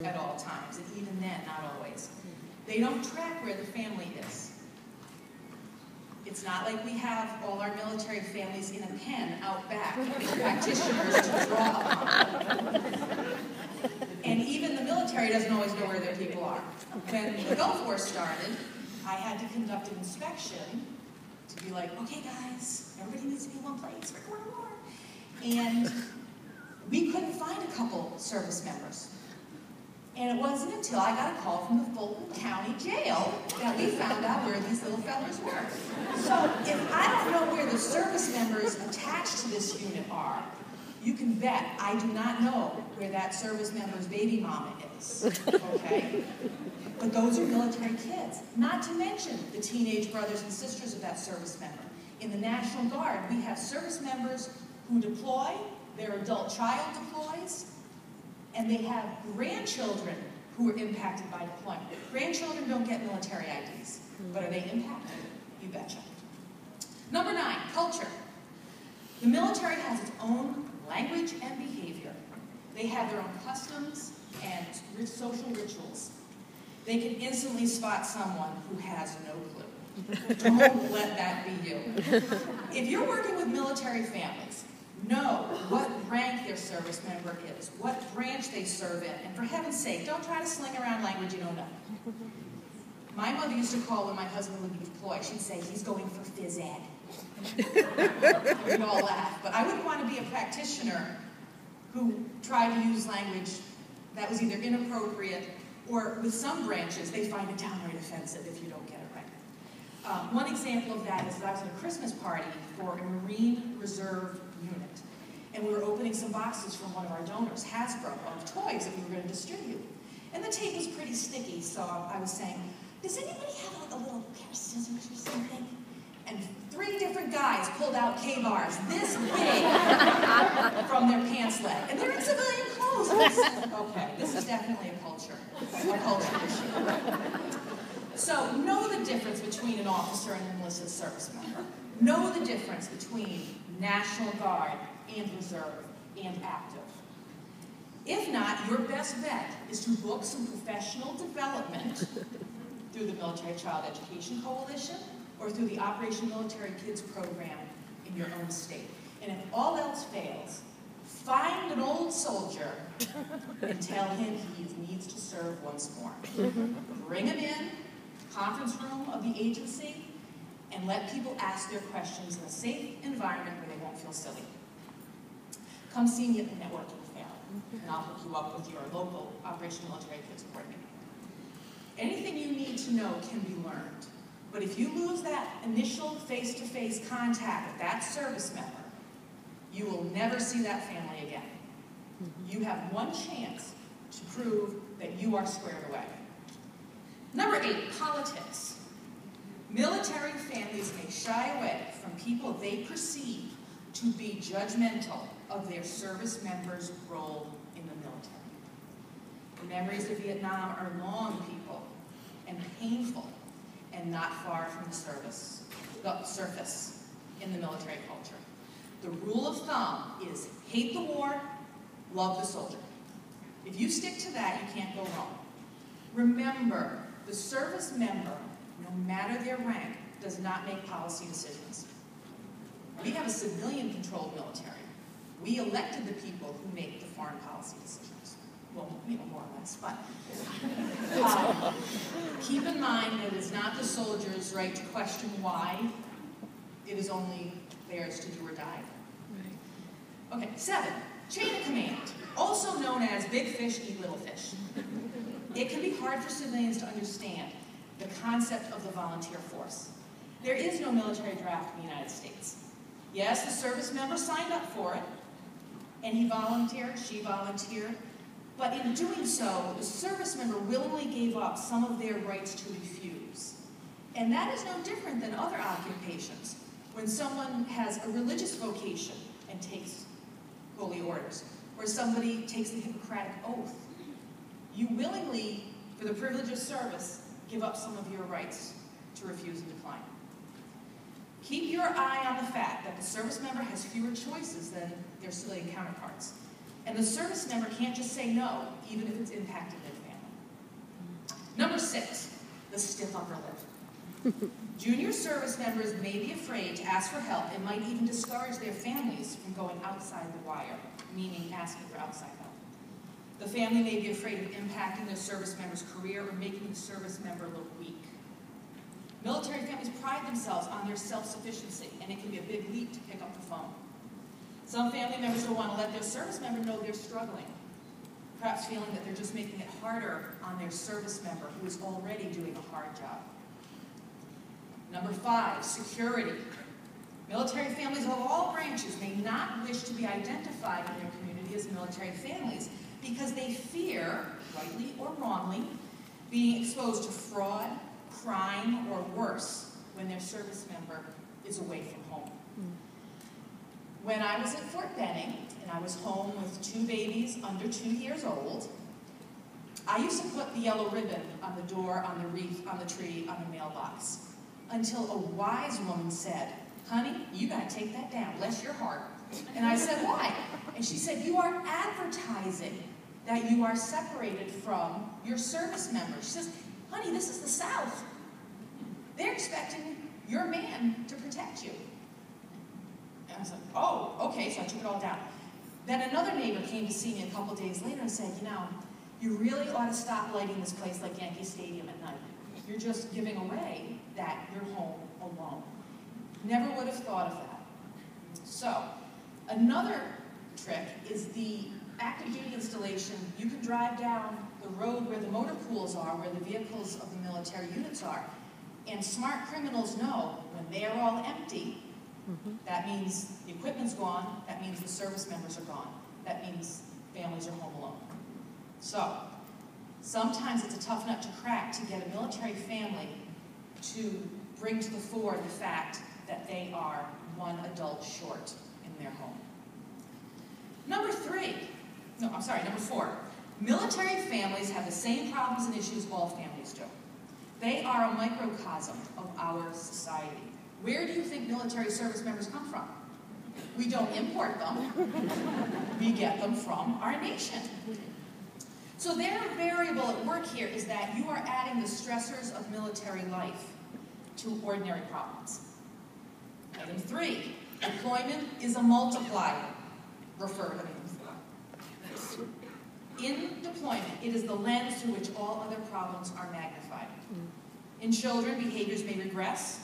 at all times, and even then, not always. They don't track where the family is. It's not like we have all our military families in a pen out back with practitioners to draw upon. And even the military doesn't always know where their people are. When the Gulf War started, I had to conduct an inspection to be like, okay guys, everybody needs to be in one place, we're going to war. And we couldn't find a couple service members. And it wasn't until I got a call from the Fulton County Jail that we found out where these little fellas were. So if I don't know where the service members attached to this unit are, you can bet I do not know where that service member's baby mama is, okay? But those are military kids, not to mention the teenage brothers and sisters of that service member. In the National Guard, we have service members who deploy, their adult child deploys, and they have grandchildren who are impacted by deployment. Grandchildren don't get military IDs, but are they impacted? You betcha. Number 9, culture. The military has its own language and behavior. They have their own customs and rich social rituals. They can instantly spot someone who has no clue. Don't let that be you. If you're working with military families, know what rank their service member is, what branch they serve in, and for heaven's sake, don't try to sling around language you don't know. My mother used to call when my husband would deploy, she'd say, he's going for phys ed. We'd all laugh, but I wouldn't want to be a practitioner who tried to use language that was either inappropriate or with some branches, they find it downright offensive if you don't get it right. One example of that is that I was at a Christmas party for a Marine Reserve unit. And we were opening some boxes from one of our donors, Hasbro, of toys that we were going to distribute. And the tape was pretty sticky, so I was saying, does anybody have like a little pair of scissors or something? And 3 different guys pulled out K-bars this big from their pants leg. And they're in civilian clothes. Okay, this is definitely a culture issue. So know the difference between an officer and an enlisted service member. Know the difference between National Guard and Reserve and active. If not, your best bet is to book some professional development through the Military Child Education Coalition or through the Operation Military Kids program in your own state. And if all else fails, find an old soldier and tell him he needs to serve once more. Bring him in, conference room of the agency, and let people ask their questions in a safe environment where they won't feel silly. Come see me at the networking fair, and I'll hook you up with your local Operation Military Kids coordinator. Anything you need to know can be learned, but if you lose that initial face-to-face contact with that service member, you will never see that family again. You have one chance to prove that you are squared away. Number 8, politics. Military families may shy away from people they perceive to be judgmental of their service members' role in the military. The memories of Vietnam are long, people, and painful, and not far from the surface in the military culture. The rule of thumb is hate the war, love the soldier. If you stick to that, you can't go wrong. Remember, the service member, no matter their rank, does not make policy decisions. We have a civilian-controlled military. We elected the people who make the foreign policy decisions. Well, more or less, but keep in mind that it's not the soldier's right to question why. It is only theirs to do or die. Okay, 7, chain of command, also known as big fish eat little fish. It can be hard for civilians to understand the concept of the volunteer force. There is no military draft in the United States. Yes, the service member signed up for it, and he volunteered, she volunteered, but in doing so, the service member willingly gave up some of their rights to refuse. And that is no different than other occupations. When someone has a religious vocation and takes holy orders, or somebody takes the Hippocratic Oath, you willingly, for the privilege of service, give up some of your rights to refuse and decline. Keep your eye on the fact that the service member has fewer choices than their civilian counterparts. And the service member can't just say no, even if it's impacting their 6, the stiff upper lip. Junior service members may be afraid to ask for help and might even discourage their families from going outside the wire, meaning asking for outside help. The family may be afraid of impacting the service member's career or making the service member look weak. Military families pride themselves on their self-sufficiency, and it can be a big leap to pick up the phone. Some family members will want to let their service member know they're struggling, perhaps feeling that they're just making it harder on their service member who is already doing a hard job. Number 5, security. Military families of all branches may not wish to be identified in their community as military families because they fear, rightly or wrongly, being exposed to fraud, crime, or worse when their service member is away from home. When I was at Fort Benning, and I was home with 2 babies under 2 years old, I used to put the yellow ribbon on the door, on the wreath, on the tree, on the mailbox, until a wise woman said, "Honey, you gotta take that down, bless your heart." And I said, "Why?" And she said, "You are advertising that you are separated from your service member." She says, "Honey, this is the South. They're expecting your man to protect you." And I was like, "Oh, okay," so I took it all down. Then another neighbor came to see me a couple days later and said, "You know, you really ought to stop lighting this place like Yankee Stadium at night. You're just giving away that you're home alone." Never would have thought of that. So, another trick is the active duty installation. You can drive down the road where the motor pools are, where the vehicles of the military units are, and smart criminals know when they are all empty, that means the equipment's gone, that means the service members are gone, that means families are home alone. So, sometimes it's a tough nut to crack to get a military family to bring to the fore the fact that they are one adult short in their home. Number 4. Military families have the same problems and issues all families do. They are a microcosm of our society. Where do you think military service members come from? We don't import them. We get them from our nation. So their variable at work here is that you are adding the stressors of military life to ordinary problems. Item 3, employment is a multiplier. In deployment, it is the lens through which all other problems are magnified. In children, behaviors may regress.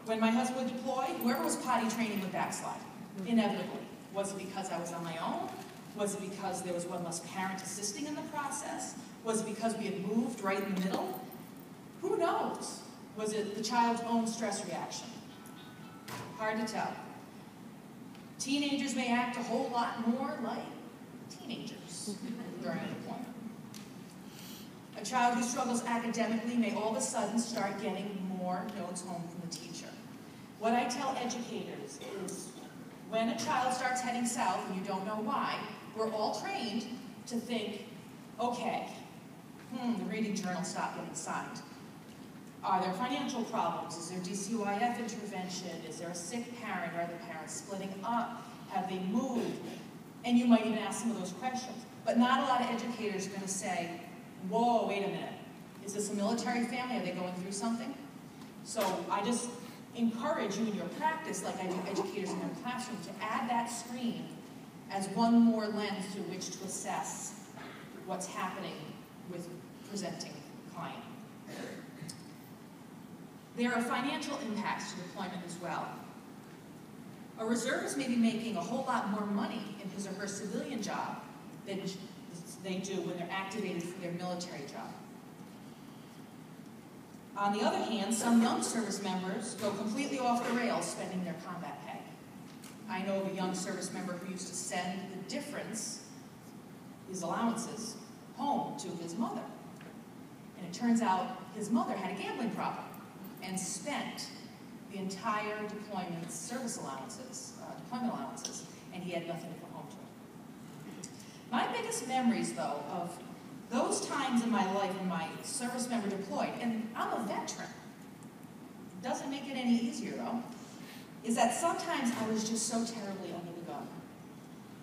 When my husband would deploy, whoever was potty training would backslide, inevitably. Was it because I was on my own? Was it because there was one less parent assisting in the process? Was it because we had moved right in the middle? Who knows? Was it the child's own stress reaction? Hard to tell. Teenagers may act a whole lot more like teenagers during deployment. A child who struggles academically may all of a sudden start getting more notes home from the teacher. What I tell educators is when a child starts heading south and you don't know why, we're all trained to think, okay, the reading journal stopped getting signed. Are there financial problems? Is there DCYF intervention? Is there a sick parent? Are the parents splitting up? Have they moved? And you might even ask some of those questions. But not a lot of educators are going to say, whoa, wait a minute. Is this a military family? Are they going through something? So I just encourage you in your practice, like I do educators in their classroom, to add that screen as one more lens through which to assess what's happening with presenting client. There are financial impacts to deployment as well. A reservist may be making a whole lot more money in his or her civilian job than they do when they're activated for their military job. On the other hand, some young service members go completely off the rails spending their combat pay. I know of a young service member who used to send the difference, his allowances, home to his mother. And it turns out his mother had a gambling problem and spent the entire deployment service allowances, deployment allowances, and he had nothing to come home to. My biggest memories, though, of those times in my life when my service member deployed, and I'm a veteran, doesn't make it any easier, though, is that sometimes I was just so terribly under the gun.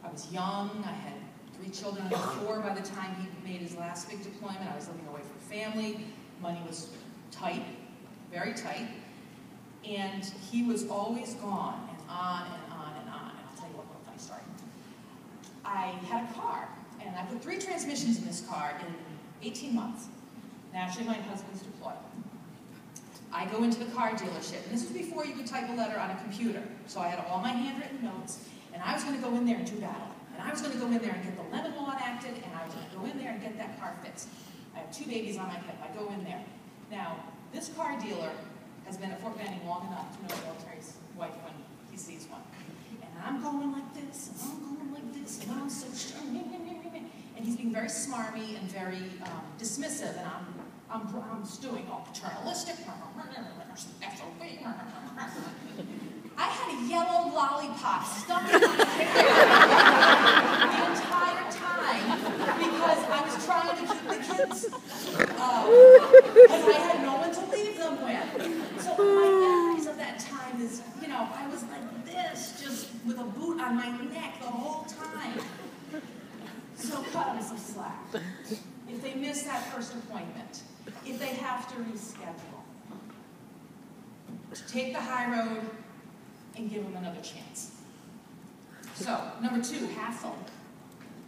I was young, I had 3 children under 4 by the time he made his last big deployment, I was living away from family, money was tight, very tight, and he was always gone, and on and on and on. And I'll tell you what funny story. I had a car, and I put 3 transmissions in this car in 18 months. Naturally, my husband's deployed. I go into the car dealership, and this was before you could type a letter on a computer, so I had all my handwritten notes, and I was going to go in there and do battle. And I was going to go in there and get the lemon law enacted, and I was going to go in there and get that car fixed. I have 2 babies on my hip. I go in there. Now, this car dealer has been at Fort Benning long enough to know a military's wife when he sees one. And I'm going like this, and I'm going like this, and I'm so strong. And he's being very smarmy and very dismissive, and I'm stewing all paternalistic. SOB. I had a yellow lollipop stuck in my hair the entire time because I was trying to keep the kids, because I had no one to leave them with. So my memories of that time is, you know, I was like this, just with a boot on my neck the whole time. So cut them some slack. If they miss that first appointment, if they have to reschedule, take the high road and give them another chance. So, number 2, hassle.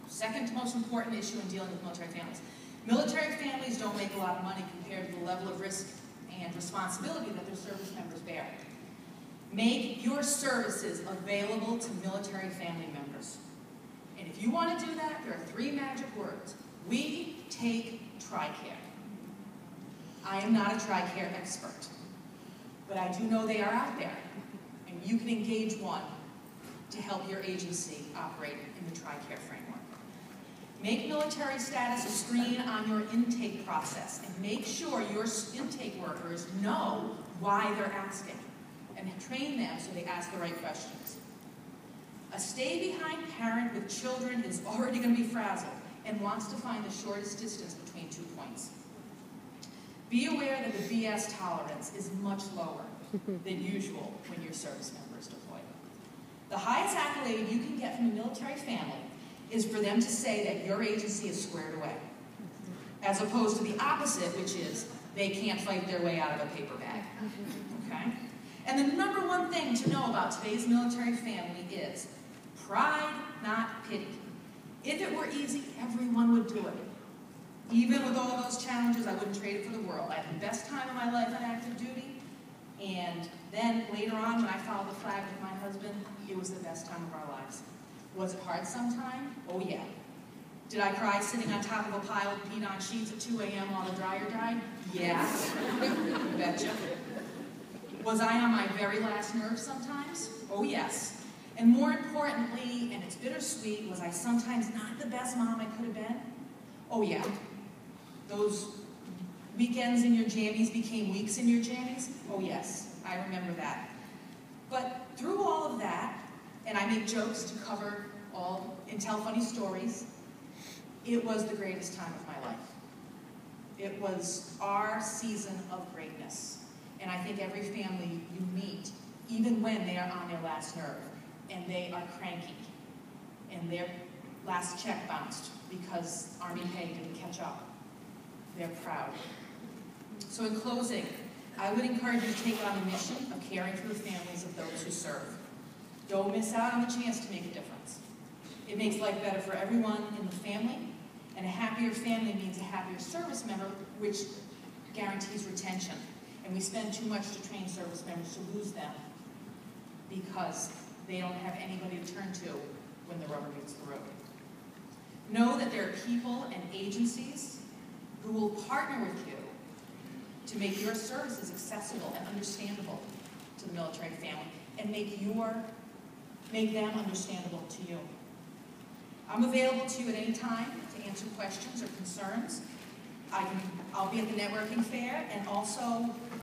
Second most important issue in dealing with military families. Military families don't make a lot of money compared to the level of risk and responsibility that their service members bear. Make your services available to military family members. And if you want to do that, there are 3 magic words. We take TRICARE. I am not a TRICARE expert, but I do know they are out there, and you can engage one to help your agency operate in the TRICARE framework. Make military status a screen on your intake process, and make sure your intake workers know why they're asking, and train them so they ask the right questions. A stay-behind parent with children is already going to be frazzled and wants to find the shortest distance between 2 points. Be aware that the BS tolerance is much lower than usual when your service member is deployed. The highest accolade you can get from a military family is for them to say that your agency is squared away, as opposed to the opposite, which is they can't fight their way out of a paper bag. Okay? And the number 1 thing to know about today's military family is pride, not pity. If it were easy, everyone would do it. Even with all those challenges, I wouldn't trade it for the world. I had the best time of my life on active duty, and then later on, when I followed the flag with my husband, it was the best time of our lives. Was it hard sometime? Oh yeah. Did I cry sitting on top of a pile of peed-on sheets at 2 a.m. while the dryer dried? Yeah. You betcha. Was I on my very last nerve sometimes? Oh yes. And more importantly, and it's bittersweet, was I sometimes not the best mom I could have been? Oh yeah. Those weekends in your jammies became weeks in your jammies? Oh yes, I remember that. But through all of that, and I make jokes to cover all and tell funny stories, it was the greatest time of my life. It was our season of greatness. And I think every family you meet, even when they are on their last nerve, and they are cranky, and their last check bounced because Army pay didn't catch up, they're proud. So in closing, I would encourage you to take on the mission of caring for the families of those who serve. Don't miss out on the chance to make a difference. It makes life better for everyone in the family, and a happier family means a happier service member, which guarantees retention. And we spend too much to train service members to lose them because they don't have anybody to turn to when the rubber meets the road. Know that there are people and agencies who will partner with you to make your services accessible and understandable to the military family, and make them understandable to you. I'm available to you at any time to answer questions or concerns. I'll be at the networking fair, and also